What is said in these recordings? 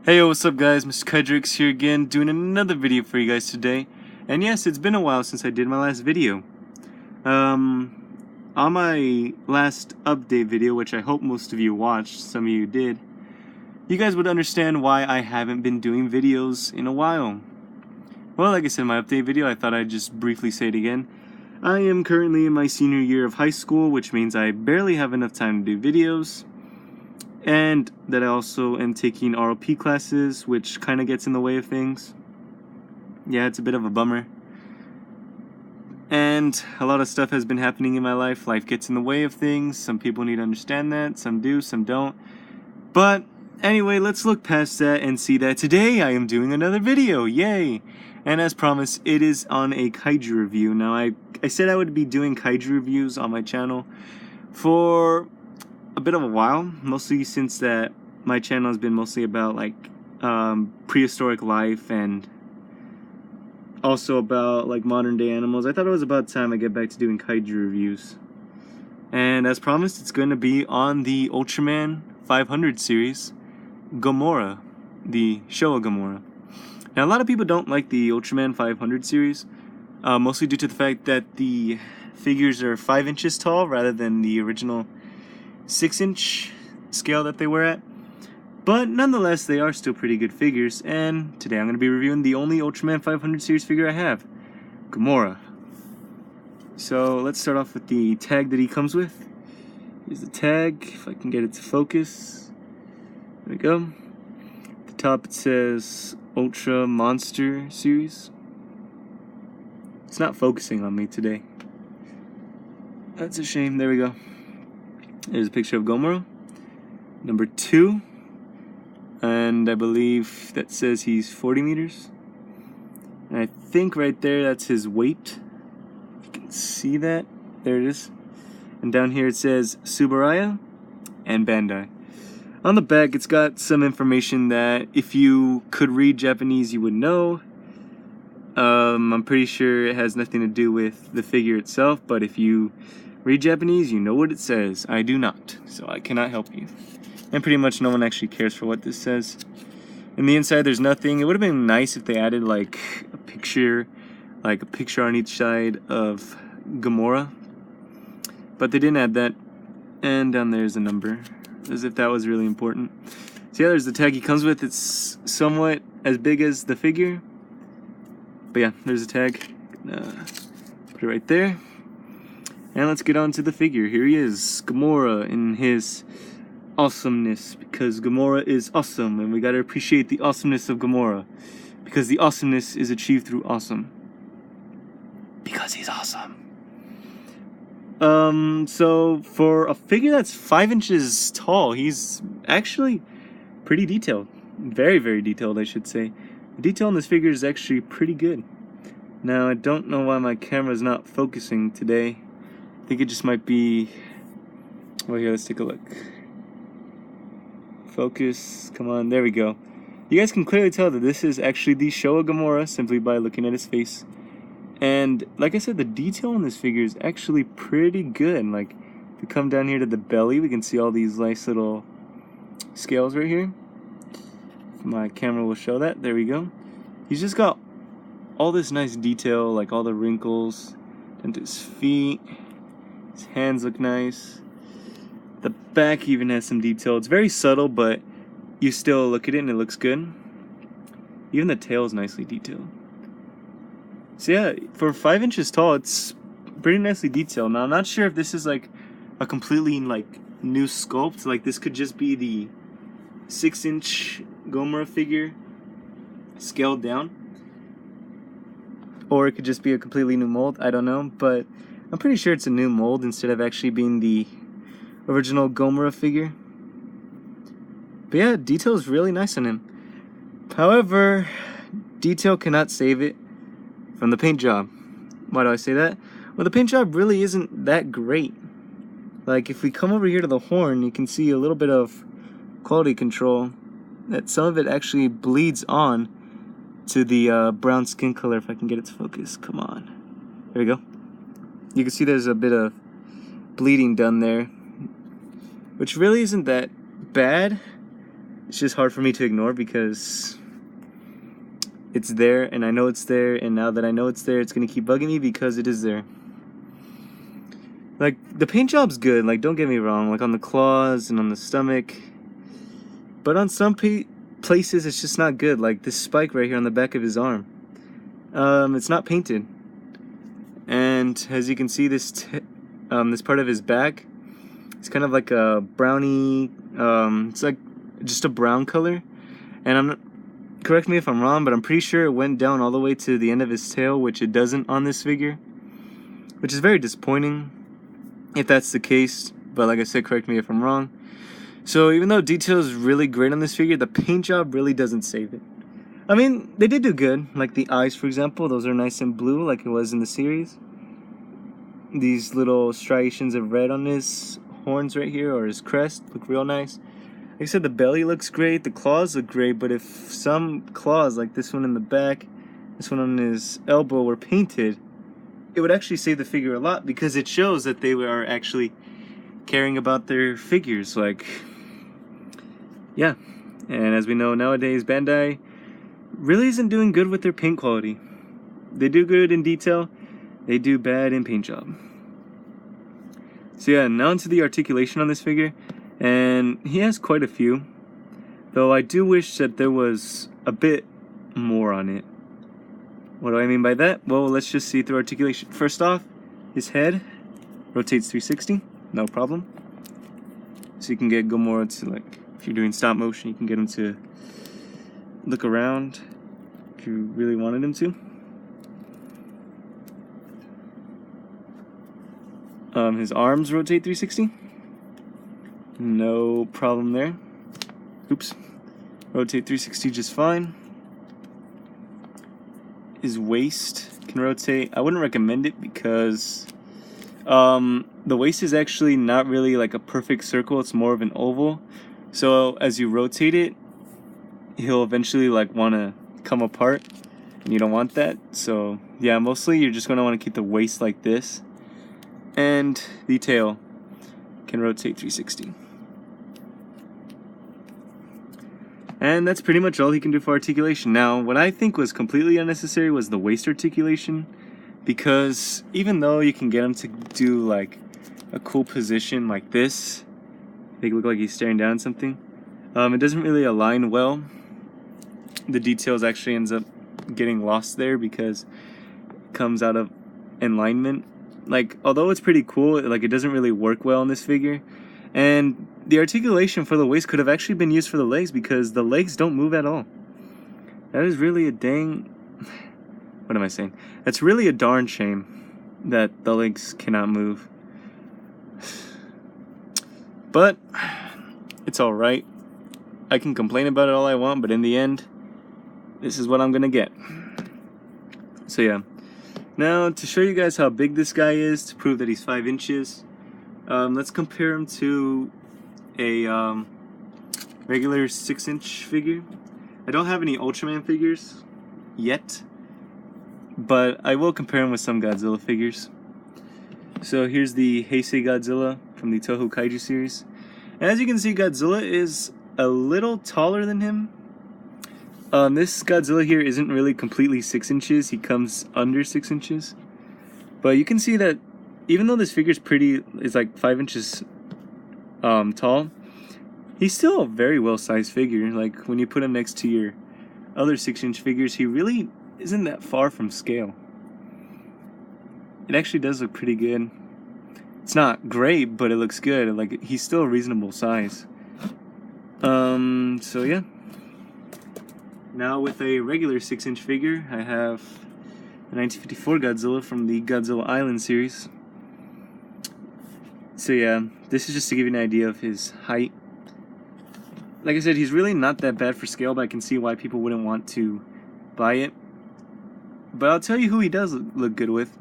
Hey, yo, what's up guys? Mr. Kaiju Rex here again, doing another video for you guys today. And yes, it's been a while since I did my last video. On my last update video, which I hope most of you watched, some of you did, you guys would understand why I haven't been doing videos in a while. Well, like I said in my update video, I thought I'd just briefly say it again. I am currently in my senior year of high school, which means I barely have enough time to do videos. And that I also am taking ROP classes, which kind of gets in the way of things. Yeah, it's a bit of a bummer. And a lot of stuff has been happening in my life. Life gets in the way of things. Some people need to understand that. Some do, some don't. But anyway, let's look past that and see that today I am doing another video. Yay! And as promised, it is on a kaiju review. Now, I said I would be doing kaiju reviews on my channel for a bit of a while, mostly since that my channel has been mostly about like prehistoric life and also about like modern day animals. I thought it was about time I get back to doing kaiju reviews. And as promised, it's going to be on the Ultraman 500 series, Gomora, the Showa Gomora. Now, a lot of people don't like the Ultraman 500 series, mostly due to the fact that the figures are 5 inches tall rather than the original 6-inch scale that they were at. But nonetheless, they are still pretty good figures, and today I'm going to be reviewing the only Ultraman 500 series figure I have, Gomora. So let's start off with the tag that he comes with. Here's the tag, if I can get it to focus. There we go. At the top it says Ultra Monster Series. It's not focusing on me today. That's a shame. There we go. There's a picture of Gomora, number 2, and I believe that says he's 40 meters. And I think right there that's his weight. If you can see that, there it is. And down here it says Tsuburaya and Bandai. On the back it's got some information that if you could read Japanese you would know. I'm pretty sure it has nothing to do with the figure itself, but if you read Japanese, you know what it says. I do not, so I cannot help you. And pretty much no one actually cares for what this says. In the inside, there's nothing. It would have been nice if they added like a picture on each side of Gomora, but they didn't add that. And down there's a number, as if that was really important. So yeah, there's the tag he comes with. It's somewhat as big as the figure, but yeah, there's a tag. Put it right there. And let's get on to the figure. Here he is, Gomora, in his awesomeness, because Gomora is awesome, and we gotta appreciate the awesomeness of Gomora, because the awesomeness is achieved through awesome. Because he's awesome. So for a figure that's 5 inches tall, he's actually pretty detailed. Very, very detailed, I should say. The detail on this figure is actually pretty good. Now, I don't know why my camera's not focusing today. I think it just might be, well, here, let's take a look. Focus, come on, there we go. You guys can clearly tell that this is actually the Showa Gomora simply by looking at his face. And like I said, the detail on this figure is actually pretty good. Like, if we come down here to the belly, we can see all these nice little scales right here. My camera will show that, there we go. He's just got all this nice detail, like all the wrinkles, and his feet. His hands look nice. The back even has some detail. It's very subtle, but you still look at it and it looks good. Even the tail is nicely detailed. So yeah, for 5 inches tall, it's pretty nicely detailed. Now, I'm not sure if this is like a completely like new sculpt. Like, this could just be the 6-inch Gomora figure scaled down. Or it could just be a completely new mold. I don't know, but I'm pretty sure it's a new mold instead of actually being the original Gomora figure. But yeah, detail is really nice on him. However, detail cannot save it from the paint job. Why do I say that? Well, the paint job really isn't that great. Like, if we come over here to the horn, you can see a little bit of quality control. That some of it actually bleeds on to the brown skin color, if I can get it to focus. Come on. There we go. You can see there's a bit of bleeding done there, which really isn't that bad. It's just hard for me to ignore because it's there and I know it's there, and now that I know it's there, it's gonna keep bugging me because it is there. Like, the paint job's good, like, don't get me wrong, like on the claws and on the stomach, but on some places it's just not good. Like this spike right here on the back of his arm, it's not painted, and as you can see, this part of his back, it's kind of like a brownie, it's like just a brown color, and I'm not, correct me if I'm wrong, but I'm pretty sure it went down all the way to the end of his tail, which it doesn't on this figure, which is very disappointing if that's the case. But like I said, correct me if I'm wrong. So even though detail is really great on this figure, the paint job really doesn't save it. I mean, they did do good, like the eyes, for example. Those are nice and blue like it was in the series. These little striations of red on his horns right here, or his crest, look real nice. Like I said, the belly looks great, the claws look great, but if some claws, like this one in the back, this one on his elbow, were painted, it would actually save the figure a lot, because it shows that they are actually caring about their figures. Like, yeah. And as we know nowadays, Bandai really isn't doing good with their paint quality. They do good in detail, they do bad in paint job. So yeah, now into the articulation on this figure, and he has quite a few, though I do wish that there was a bit more on it. What do I mean by that? Well, let's just see through articulation. First off, his head rotates 360, no problem. So you can get Gomora to, like, if you're doing stop motion, you can get him to look around if you really wanted him to. His arms rotate 360, no problem there. Oops, rotate 360 just fine. His waist can rotate. I wouldn't recommend it because the waist is actually not really like a perfect circle, it's more of an oval. So as you rotate it, he'll eventually like want to come apart, and you don't want that. So yeah, mostly you're just going to want to keep the waist like this, and the tail can rotate 360. And that's pretty much all he can do for articulation. Now, what I think was completely unnecessary was the waist articulation, because even though you can get him to do like a cool position like this, make it look like he's staring down at something, it doesn't really align well. The details actually ends up getting lost there because it comes out of alignment. Like, although it's pretty cool, like, it doesn't really work well in this figure. And the articulation for the waist could have actually been used for the legs, because the legs don't move at all. That is really a dang... What am I saying? That's really a darn shame that the legs cannot move. But it's alright. I can complain about it all I want, but in the end, this is what I'm gonna get. So yeah. Now, to show you guys how big this guy is, to prove that he's 5 inches, let's compare him to a regular 6-inch figure. I don't have any Ultraman figures yet, but I will compare him with some Godzilla figures. So here's the Heisei Godzilla from the Toho Kaiju series. And as you can see, Godzilla is a little taller than him. This Godzilla here isn't really completely 6 inches, he comes under 6 inches. But you can see that even though this figure is like 5 inches tall, he's still a very well sized figure. Like, when you put him next to your other 6-inch figures, he really isn't that far from scale. It actually does look pretty good. It's not great, but it looks good. Like, he's still a reasonable size. So yeah. Now with a regular 6-inch figure, I have the 1954 Godzilla from the Godzilla Island series. So yeah, this is just to give you an idea of his height. Like I said, he's really not that bad for scale, but I can see why people wouldn't want to buy it. But I'll tell you who he does look good with.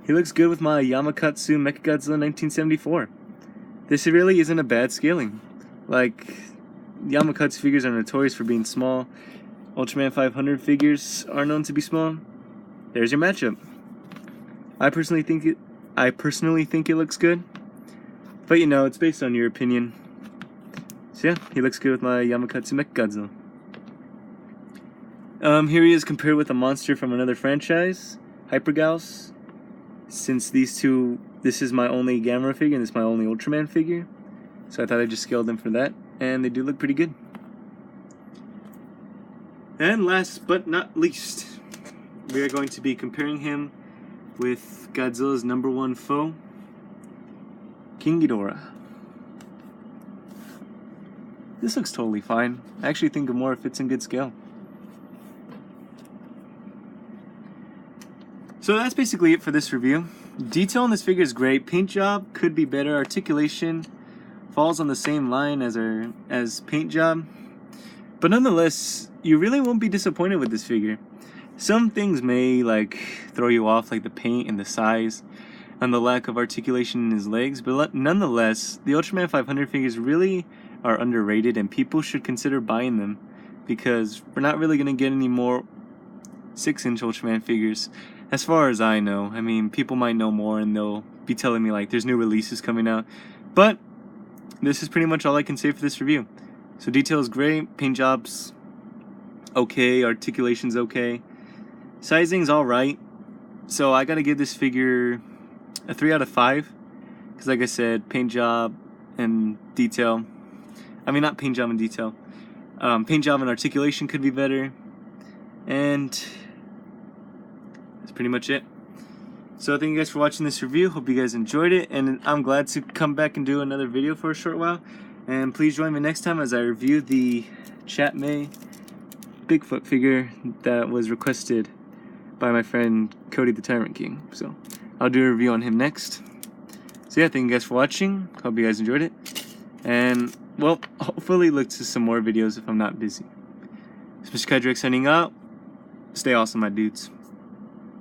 He looks good with my Yamakatsu Mechagodzilla 1974. This really isn't a bad scaling. Like, Yamakatsu figures are notorious for being small. Ultraman 500 figures are known to be small. There's your matchup. I personally think it looks good, but you know, it's based on your opinion. So yeah, he looks good with my Yamakatsu Mechagodzilla. Here he is compared with a monster from another franchise, Hypergauss. Since these two, this is my only Gamera figure and this is my only Ultraman figure, so I thought I'd just scale them for that, and they do look pretty good. And last but not least, we are going to be comparing him with Godzilla's #1 foe, King Ghidorah. This looks totally fine. I actually think Gomora fits in good scale. So that's basically it for this review. Detail on this figure is great. Paint job could be better. Articulation falls on the same line as paint job. But nonetheless, you really won't be disappointed with this figure. Some things may throw you off, like the paint and the size and the lack of articulation in his legs, but nonetheless, the Ultraman 500 figures really are underrated and people should consider buying them, because we're not really going to get any more 6-inch Ultraman figures as far as I know. I mean, people might know more and they'll be telling me there's new releases coming out, but this is pretty much all I can say for this review. So detail is great, paint job's okay, articulation's okay, sizing's alright. So I gotta give this figure a 3 out of 5, because like I said, paint job and detail, I mean not paint job and detail, paint job and articulation could be better, and that's pretty much it. So thank you guys for watching this review. Hope you guys enjoyed it, and I'm glad to come back and do another video for a short while. And please join me next time as I review the Chatmay Bigfoot figure that was requested by my friend Cody the Tyrant King. So I'll do a review on him next. So yeah, thank you guys for watching. Hope you guys enjoyed it. And well, hopefully look to some more videos if I'm not busy. So Mr. Kaiju Rex signing out. Stay awesome, my dudes.